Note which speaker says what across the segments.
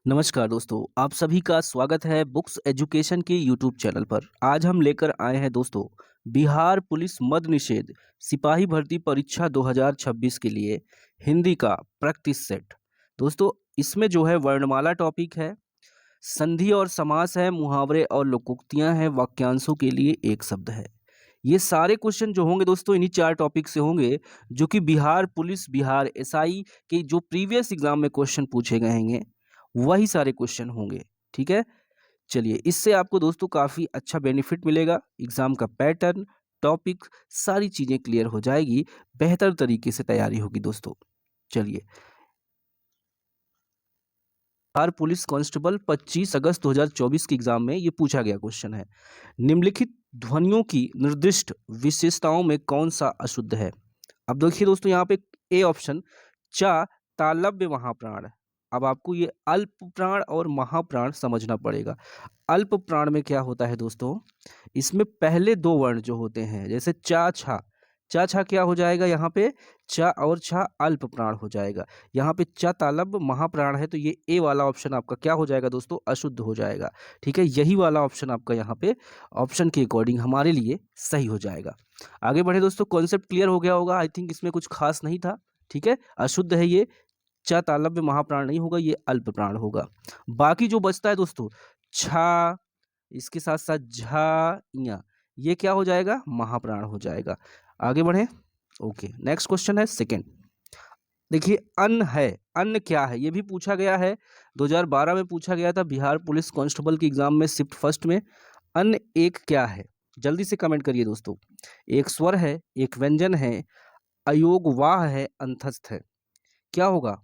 Speaker 1: नमस्कार दोस्तों, आप सभी का स्वागत है बुक्स एजुकेशन के यूट्यूब चैनल पर। आज हम लेकर आए हैं दोस्तों बिहार पुलिस मद निषेध सिपाही भर्ती परीक्षा 2026 के लिए हिंदी का प्रैक्टिस सेट। दोस्तों इसमें जो है वर्णमाला टॉपिक है, संधि और समास है, मुहावरे और लोकोक्तियां हैं, वाक्यांशों के लिए एक शब्द है। ये सारे क्वेश्चन जो होंगे दोस्तों इन्हीं चार टॉपिक से होंगे, जो कि बिहार पुलिस, बिहार एसआई के जो प्रीवियस एग्जाम में क्वेश्चन पूछे गए हैं वही सारे क्वेश्चन होंगे। ठीक है, चलिए इससे आपको दोस्तों काफ़ी अच्छा बेनिफिट मिलेगा। एग्जाम का पैटर्न, टॉपिक, सारी चीज़ें क्लियर हो जाएगी, बेहतर तरीके से तैयारी होगी दोस्तों। चलिए, बिहार पुलिस कांस्टेबल 25 अगस्त 2024 के एग्जाम में ये पूछा गया क्वेश्चन है, निम्नलिखित ध्वनियों की निर्दिष्ट विशेषताओं में कौन सा अशुद्ध है। अब देखिए दोस्तों यहाँ पे ए ऑप्शन चा तालव्य महाप्राण। अब आपको ये अल्प प्राण और महाप्राण समझना पड़ेगा। अल्प प्राण में क्या होता है दोस्तों, इसमें पहले दो वर्ण जो होते हैं, जैसे चा छा, चा छा क्या हो जाएगा यहाँ पे, चा और छा अल्प प्राण हो जाएगा। यहाँ पे चा तालब महाप्राण है, तो ये ए वाला ऑप्शन आपका क्या हो जाएगा दोस्तों, अशुद्ध हो जाएगा। ठीक है, यही वाला ऑप्शन आपका यहाँ पे ऑप्शन के अकॉर्डिंग हमारे लिए सही हो जाएगा। आगे बढ़े दोस्तों, कॉन्सेप्ट क्लियर हो गया होगा आई थिंक, इसमें कुछ खास नहीं था। ठीक है, अशुद्ध है ये, चा तालव्य महाप्राण नहीं होगा, ये अल्प प्राण होगा। बाकी जो बचता है दोस्तों, छा, इसके साथ साथ झा, इया, ये क्या हो जाएगा, महाप्राण हो जाएगा। आगे बढ़े, ओके, नेक्स्ट क्वेश्चन है सेकंड। देखिए अन्न है, अन्न क्या है, ये भी पूछा गया है, 2012 में पूछा गया था बिहार पुलिस कांस्टेबल के एग्जाम में शिफ्ट फर्स्ट में। अन्न एक क्या है, जल्दी से कमेंट करिए दोस्तों। एक स्वर है, एक व्यंजन है, अयोग वाह है, अंतस्थ है। क्या होगा,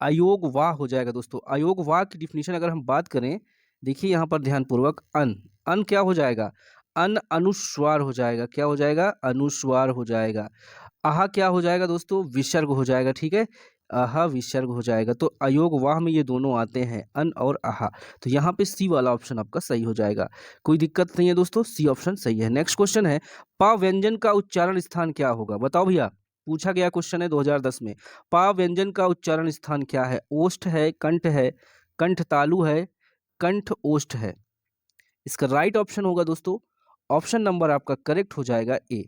Speaker 1: अयोग वाह हो जाएगा दोस्तों। अयोग वाह की डिफिनीशन अगर हम बात करें, देखिए यहाँ पर ध्यानपूर्वक, अन, अन क्या हो जाएगा, अन अनुस्वार हो जाएगा। क्या हो जाएगा, अनुस्वार हो जाएगा। आहा क्या हो जाएगा दोस्तों, विसर्ग हो जाएगा। ठीक है, आहा विसर्ग हो जाएगा। तो अयोग वाह में ये दोनों आते हैं, अन और आहा। तो यहाँ पे सी वाला ऑप्शन आपका सही हो जाएगा, कोई दिक्कत नहीं है दोस्तों, सी ऑप्शन सही है। नेक्स्ट क्वेश्चन है, पा व्यंजन का उच्चारण स्थान क्या होगा, बताओ भैया। पूछा गया क्वेश्चन है 2010 में, पा व्यंजन का उच्चारण स्थान क्या है, ओष्ठ है, कंठ है, कंठ तालु है, कंठ ओष्ठ है। इसका राइट ऑप्शन होगा दोस्तों, ऑप्शन नंबर आपका करेक्ट हो जाएगा ए,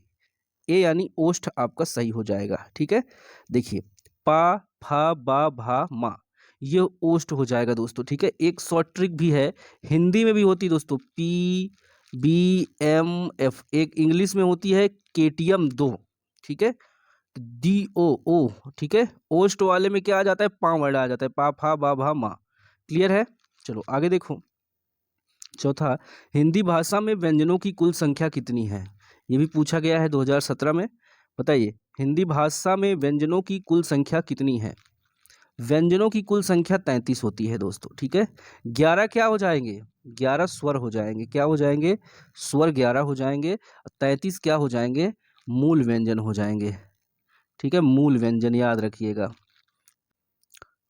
Speaker 1: ए यानी ओष्ठ आपका सही हो जाएगा। ठीक है, देखिए पा फा बा भा मा, ये ओष्ठ हो जाएगा दोस्तों। ठीक है, एक शॉर्ट ट्रिक भी है, हिंदी में भी होती है दोस्तों, पी बी एम एफ, एक इंग्लिश में होती है केटीएम 2। ठीक है, डी ओ ओ, ठीक है, ओस्ट वाले में क्या आ जाता है, पा वर्ड आ जाता है, पा फा बा भा मा। क्लियर है, चलो आगे देखो। चौथा, हिंदी भाषा में व्यंजनों की कुल संख्या कितनी है, ये भी पूछा गया है 2017 में। बताइए, हिंदी भाषा में व्यंजनों की कुल संख्या कितनी है। व्यंजनों की कुल संख्या 33 होती है दोस्तों। ठीक है, 11 क्या हो जाएंगे, 11 स्वर हो जाएंगे। क्या हो जाएंगे, स्वर 11 हो जाएंगे। 33 क्या हो जाएंगे, मूल व्यंजन हो जाएंगे। ठीक है, मूल व्यंजन याद रखिएगा।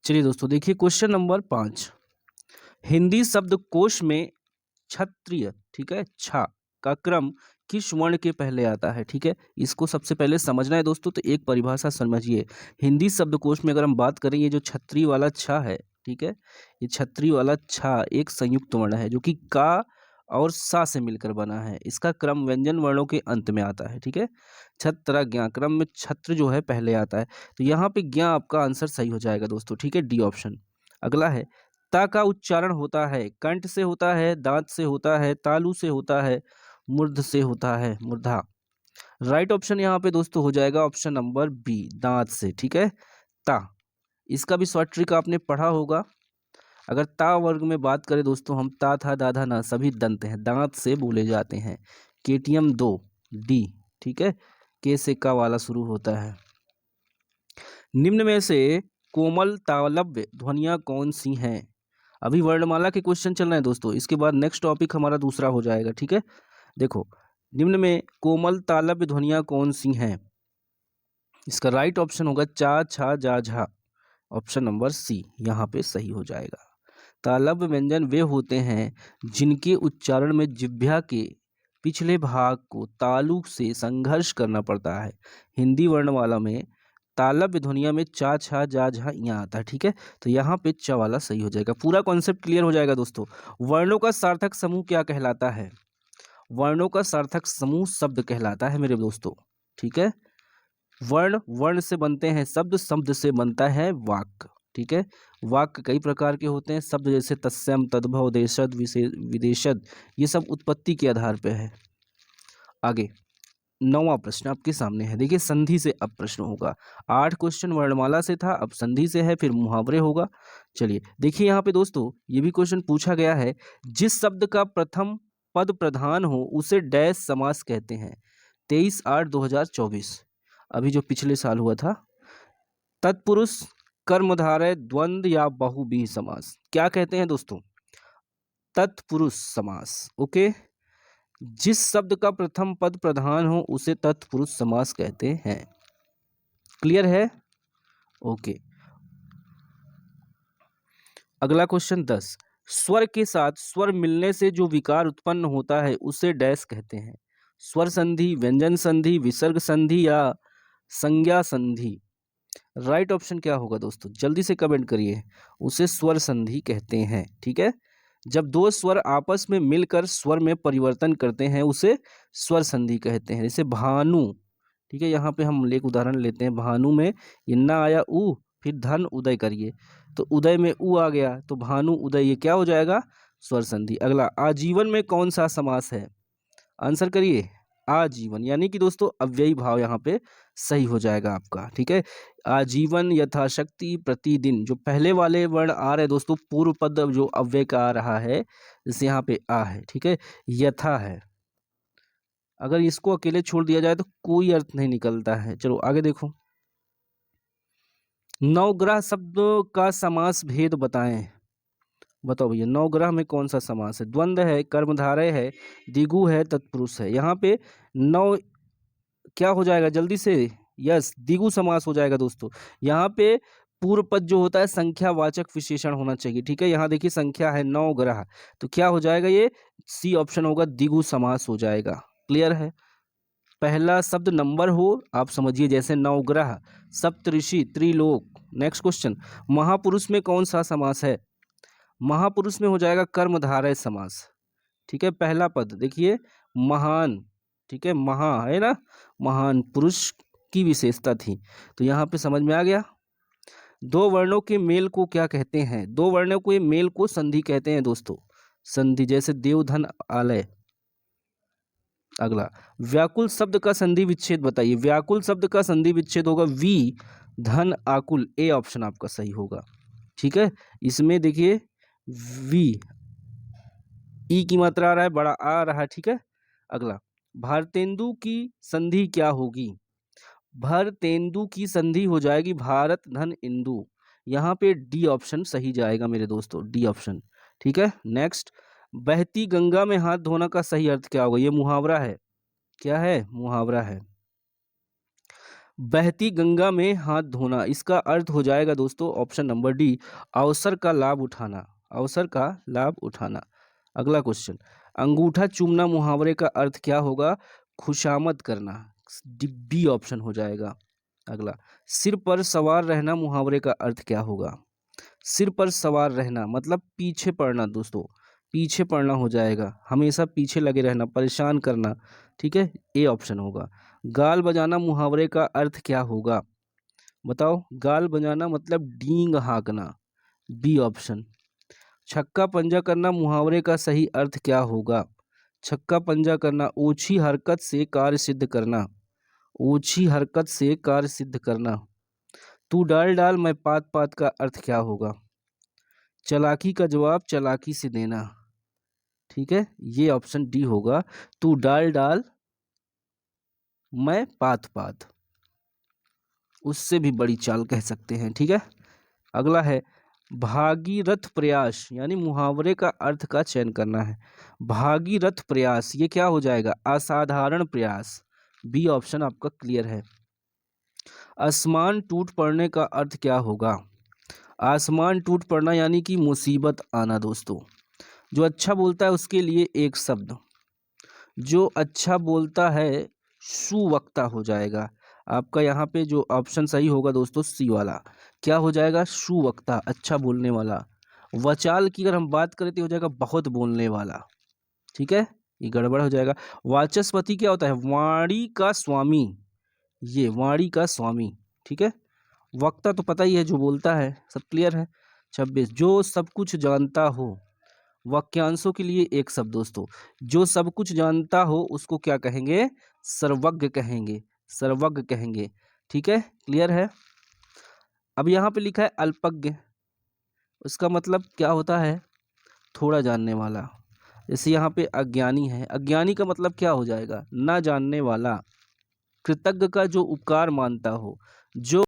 Speaker 1: चलिए दोस्तों देखिए क्वेश्चन नंबर 5, हिंदी शब्दकोश में क्षत्रिय, ठीक है, छा का क्रम किस वर्ण के पहले आता है। ठीक है, इसको सबसे पहले समझना है दोस्तों, तो एक परिभाषा समझिए। हिंदी शब्दकोश में अगर हम बात करें, ये जो छत्री वाला छा है, ठीक है, ये छत्री वाला छा एक संयुक्त वर्ण है, जो कि का और सा से मिलकर बना है। इसका क्रम व्यंजन वर्णों के अंत में आता है। ठीक है, छत्र ज्ञा क्रम में छत्र जो है पहले आता है, तो यहाँ पे ज्ञा आपका आंसर सही हो जाएगा दोस्तों। ठीक है, डी ऑप्शन। अगला है, ता का उच्चारण होता है, कंठ से होता है, दांत से होता है, तालु से होता है, मूर्ध से होता है, मूर्धा। राइट ऑप्शन यहाँ पे दोस्तों हो जाएगा ऑप्शन नंबर बी, दांत से। ठीक है, ता, इसका भी शॉर्ट ट्रिक आपने पढ़ा होगा। अगर ता वर्ग में बात करें दोस्तों, हम ता था दाधा ना सभी दंत हैं, दांत से बोले जाते हैं। केटीएम 2 डी, ठीक है, के से का वाला शुरू होता है। निम्न में से कोमल तालव्य ध्वनियां कौन सी हैं। अभी वर्णमाला के क्वेश्चन चल रहे हैं दोस्तों, इसके बाद नेक्स्ट टॉपिक हमारा दूसरा हो जाएगा। ठीक है, देखो, निम्न में कोमल तालव्य ध्वनियां कौन सी हैं। इसका राइट ऑप्शन होगा चा छा जा झा, ऑप्शन नंबर सी यहाँ पे सही हो जाएगा। तालव्य व्यंजन वे होते हैं जिनके उच्चारण में जिह्वा के पिछले भाग को तालु से संघर्ष करना पड़ता है। हिंदी वर्णमाला में तालव्य ध्वनिया में चा छा जा झा यहाँ आता है, ठीक है। तो यहाँ पे च वाला सही हो जाएगा। पूरा कॉन्सेप्ट क्लियर हो जाएगा दोस्तों। वर्णों का सार्थक समूह क्या कहलाता है? वर्णों का सार्थक समूह शब्द कहलाता है मेरे दोस्तों, ठीक है। वर्ण, वर्ण से बनते हैं शब्द, शब्द से बनता है वाक्य, ठीक है। वाक्य कई प्रकार के होते हैं। शब्द जैसे तत्सम, तद्भव, देशज, विदेशज, ये सब उत्पत्ति के आधार पर है। आगे 9वां प्रश्न आपके सामने है। देखिए संधि से अब प्रश्न होगा। 8 क्वेश्चन वर्णमाला से था, अब संधि से है, फिर मुहावरे होगा। चलिए देखिए यहाँ पे दोस्तों ये भी क्वेश्चन पूछा गया है, जिस शब्द का प्रथम पद प्रधान हो उसे डैश समास कहते हैं। 23/8/2024, अभी जो पिछले साल हुआ था। तत्पुरुष, कर्मधारय, द्वंद्व या बहुव्रीहि समास, क्या कहते हैं दोस्तों? तत्पुरुष समास। ओके, जिस शब्द का प्रथम पद प्रधान हो उसे तत्पुरुष समास कहते हैं। क्लियर है? ओके। अगला क्वेश्चन 10, स्वर के साथ स्वर मिलने से जो विकार उत्पन्न होता है उसे डैश कहते हैं। स्वर संधि, व्यंजन संधि, विसर्ग संधि या संज्ञा संधि। राइट ऑप्शन क्या होगा दोस्तों? जल्दी से कमेंट करिए। उसे स्वर संधि कहते हैं, ठीक है। जब दो स्वर आपस में मिलकर स्वर में परिवर्तन करते हैं उसे स्वर संधि कहते हैं। जैसे भानु, ठीक है, यहाँ पे हम एक उदाहरण लेते हैं। भानु में ये ना आया उ, फिर धन उदय करिए तो उदय में उ आ गया, तो भानु उदय, ये क्या हो जाएगा? स्वर संधि। अगला, आजीवन में कौन सा समास है? आंसर करिए। आजीवन यानी कि दोस्तों अव्ययी भाव यहाँ पे सही हो जाएगा आपका, ठीक है। आजीवन, यथाशक्ति, प्रतिदिन, जो पहले वाले वर्ण आ रहे दोस्तों, पूर्व पद जो अव्यय का आ रहा है, जैसे यहाँ पे आ है, ठीक है, यथा है। अगर इसको अकेले छोड़ दिया जाए तो कोई अर्थ नहीं निकलता है। चलो आगे देखो। नवग्रह शब्द का समास भेद बताएं। बताओ भैया, नवग्रह में कौन सा समास है? द्वंद्व है, कर्मधारय है, द्विगु है, तत्पुरुष है। यहाँ पे नव क्या हो जाएगा जल्दी से? यस, द्विगु समास हो जाएगा दोस्तों। यहाँ पे पूर्व पद जो होता है संख्यावाचक विशेषण होना चाहिए, ठीक है। यहाँ देखिए संख्या है नवग्रह, तो क्या हो जाएगा? ये सी ऑप्शन होगा, द्विगु समास हो जाएगा। क्लियर है? पहला शब्द नंबर हो, आप समझिए, जैसे नवग्रह, सप्तऋषि, त्रिलोक। नेक्स्ट क्वेश्चन, महापुरुष में कौन सा समास है? महापुरुष में हो जाएगा कर्मधारय समास, ठीक है। पहला पद देखिए महान, ठीक है, महा है ना, महान पुरुष की विशेषता थी, तो यहाँ पे समझ में आ गया। दो वर्णों के मेल को क्या कहते हैं? दो वर्णों के मेल को संधि कहते हैं दोस्तों, संधि, जैसे देवधन आलय। अगला, व्याकुल शब्द का संधि विच्छेद बताइए। व्याकुल शब्द का संधि विच्छेद होगा वी धन आकुल, ए ऑप्शन आपका सही होगा, ठीक है। इसमें देखिए वी, ई की मात्रा आ रहा है, बड़ा आ रहा है, ठीक है। अगला, भारतेंदु की संधि क्या होगी? भारतेंदु की संधि हो जाएगी भारत धन इंदु। यहाँ पे डी ऑप्शन सही जाएगा मेरे दोस्तों, डी ऑप्शन, ठीक है। नेक्स्ट, बहती गंगा में हाथ धोना का सही अर्थ क्या होगा? ये मुहावरा है, क्या है? मुहावरा है। बहती गंगा में हाथ धोना, इसका अर्थ हो जाएगा दोस्तों ऑप्शन नंबर डी, अवसर का लाभ उठाना, अवसर का लाभ उठाना। अगला क्वेश्चन, अंगूठा चूमना मुहावरे का अर्थ क्या होगा? खुशामद करना, बी ऑप्शन हो जाएगा। अगला, सिर पर सवार रहना मुहावरे का अर्थ क्या होगा? सिर पर सवार रहना मतलब पीछे पड़ना दोस्तों, पीछे पड़ना हो जाएगा, हमेशा पीछे लगे रहना, परेशान करना, ठीक है, ए ऑप्शन होगा। गाल बजाना मुहावरे का अर्थ क्या होगा? बताओ, गाल बजाना मतलब डींग हाँकना, बी ऑप्शन। छक्का पंजा करना मुहावरे का सही अर्थ क्या होगा? छक्का पंजा करना ओछी हरकत से कार्य सिद्ध करना, ओछी हरकत से कार्य सिद्ध करना। तू डाल डाल मैं पात पात का अर्थ क्या होगा? चालाकी का जवाब चालाकी से देना, ठीक है, ये ऑप्शन डी होगा, तू डाल डाल मैं पात पात, उससे भी बड़ी चाल कह सकते हैं, ठीक है। अगला है भागीरथ प्रयास, यानी मुहावरे का अर्थ का चयन करना है। भागीरथ प्रयास, ये क्या हो जाएगा? असाधारण प्रयास, बी ऑप्शन आपका क्लियर है। आसमान टूट पड़ने का अर्थ क्या होगा? आसमान टूट पड़ना यानी कि मुसीबत आना दोस्तों। जो अच्छा बोलता है उसके लिए एक शब्द, जो अच्छा बोलता है सुवक्ता हो जाएगा। आपका यहाँ पे जो ऑप्शन सही होगा दोस्तों सी वाला, क्या हो जाएगा, सुवक्ता, अच्छा बोलने वाला। वचाल की अगर हम बात करें तो हो जाएगा बहुत बोलने वाला, ठीक है, ये गड़बड़ हो जाएगा। वाचस्पति क्या होता है, वाणी का स्वामी, ये वाणी का स्वामी, ठीक है। वक्ता तो पता ही है, जो बोलता है, सब क्लियर है। 26, जो सब कुछ जानता हो, वाक्यांशों के लिए एक शब्द दोस्तों, जो सब कुछ जानता हो उसको क्या कहेंगे, सर्वज्ञ कहेंगे, सर्वज्ञ कहेंगे, ठीक है, क्लियर है। अब यहाँ पे लिखा है अल्पज्ञ, उसका मतलब क्या होता है, थोड़ा जानने वाला। जैसे यहाँ पे अज्ञानी है, अज्ञानी का मतलब क्या हो जाएगा, ना जानने वाला। कृतज्ञ का जो उपकार मानता हो, जो,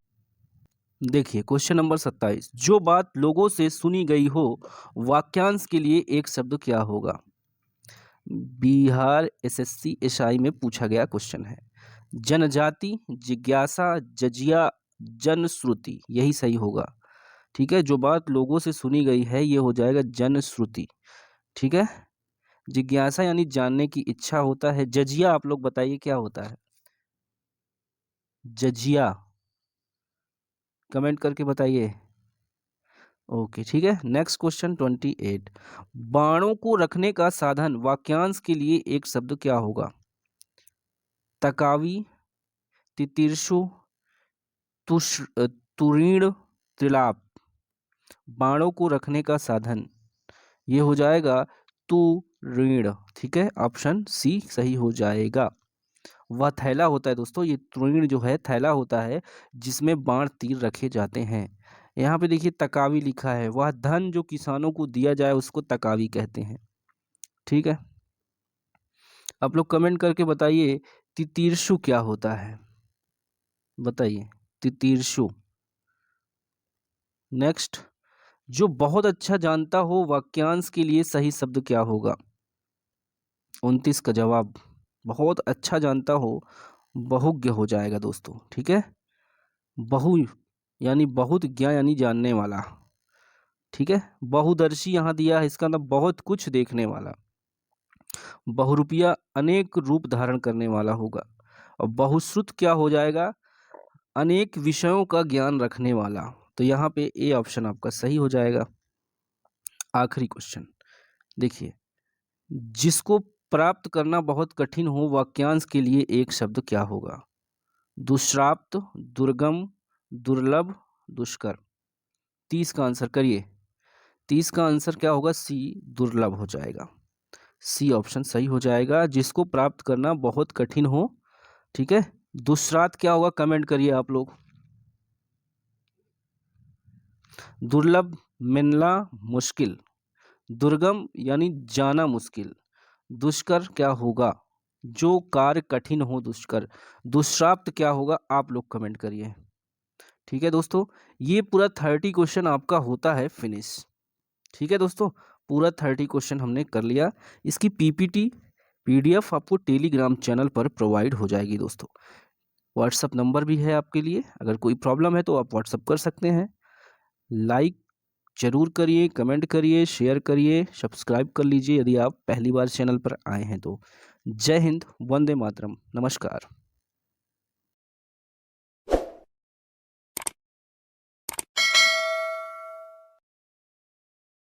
Speaker 1: देखिए क्वेश्चन नंबर 27, जो बात लोगों से सुनी गई हो, वाक्यांश के लिए एक शब्द क्या होगा। बिहार एसएससी एसआई में पूछा गया क्वेश्चन है। जनजाति, जिज्ञासा, जजिया, जनश्रुति, यही सही होगा, ठीक है। जो बात लोगों से सुनी गई है ये हो जाएगा जनश्रुति, ठीक है। जिज्ञासा यानी जानने की इच्छा होता है। जजिया आप लोग बताइए क्या होता है, जजिया कमेंट करके बताइए। ओके, ठीक है। नेक्स्ट क्वेश्चन 28, बाणों को रखने का साधन, वाक्यांश के लिए एक शब्द क्या होगा। तकावी, तितीर्षु, तुरीण, त्रिलाप। बाणों को रखने का साधन ये हो जाएगा तुरीण, ठीक है, ऑप्शन सी सही हो जाएगा। वह थैला होता है दोस्तों, ये तुरीण जो है थैला होता है जिसमें बाण तीर रखे जाते हैं। यहाँ पे देखिए तकावी लिखा है, वह धन जो किसानों को दिया जाए उसको तकावी कहते हैं, ठीक है। आप लोग कमेंट करके बताइए तितीर्षु क्या होता है, बताइए तितीर्षु। नेक्स्ट, जो बहुत अच्छा जानता हो, वाक्यांश के लिए सही शब्द क्या होगा। 29 का जवाब, बहुत अच्छा जानता हो, बहुज्ञ हो जाएगा दोस्तों, ठीक है। बहु यानी बहुत ज्ञान यानी जानने वाला, ठीक है। बहुदर्शी यहाँ दिया है, इसका मतलब बहुत कुछ देखने वाला। बहुरूपिया अनेक रूप धारण करने वाला होगा। और बहुश्रुत क्या हो जाएगा, अनेक विषयों का ज्ञान रखने वाला। तो यहाँ पे ए ऑप्शन आपका सही हो जाएगा। आखिरी क्वेश्चन देखिए, जिसको प्राप्त करना बहुत कठिन हो, वाक्यांश के लिए एक शब्द क्या होगा। दुष्प्राप्त, दुर्गम, दुर्लभ, दुष्कर। 30 का आंसर करिए, 30 का आंसर क्या होगा, सी दुर्लभ हो जाएगा। सी ऑप्शन सही हो जाएगा, जिसको प्राप्त करना बहुत कठिन हो, ठीक है। दुष्प्राप्त क्या होगा, कमेंट करिए आप लोग। दुर्लभ मिलना मुश्किल, दुर्गम यानी जाना मुश्किल, दुष्कर क्या होगा, जो कार्य कठिन हो, दुष्कर। दुष्प्राप्त क्या होगा, आप लोग कमेंट करिए, ठीक है दोस्तों। ये पूरा 30 क्वेश्चन आपका होता है फिनिश, ठीक है दोस्तों। पूरा 30 क्वेश्चन हमने कर लिया। इसकी पीपीटी पीडीएफ आपको टेलीग्राम चैनल पर प्रोवाइड हो जाएगी दोस्तों। व्हाट्सअप नंबर भी है आपके लिए, अगर कोई प्रॉब्लम है तो आप व्हाट्सअप कर सकते हैं। लाइक जरूर करिए, कमेंट करिए, शेयर करिए, सब्सक्राइब कर लीजिए यदि आप पहली बार चैनल पर आए हैं तो। जय हिंद, वंदे मातरम, नमस्कार।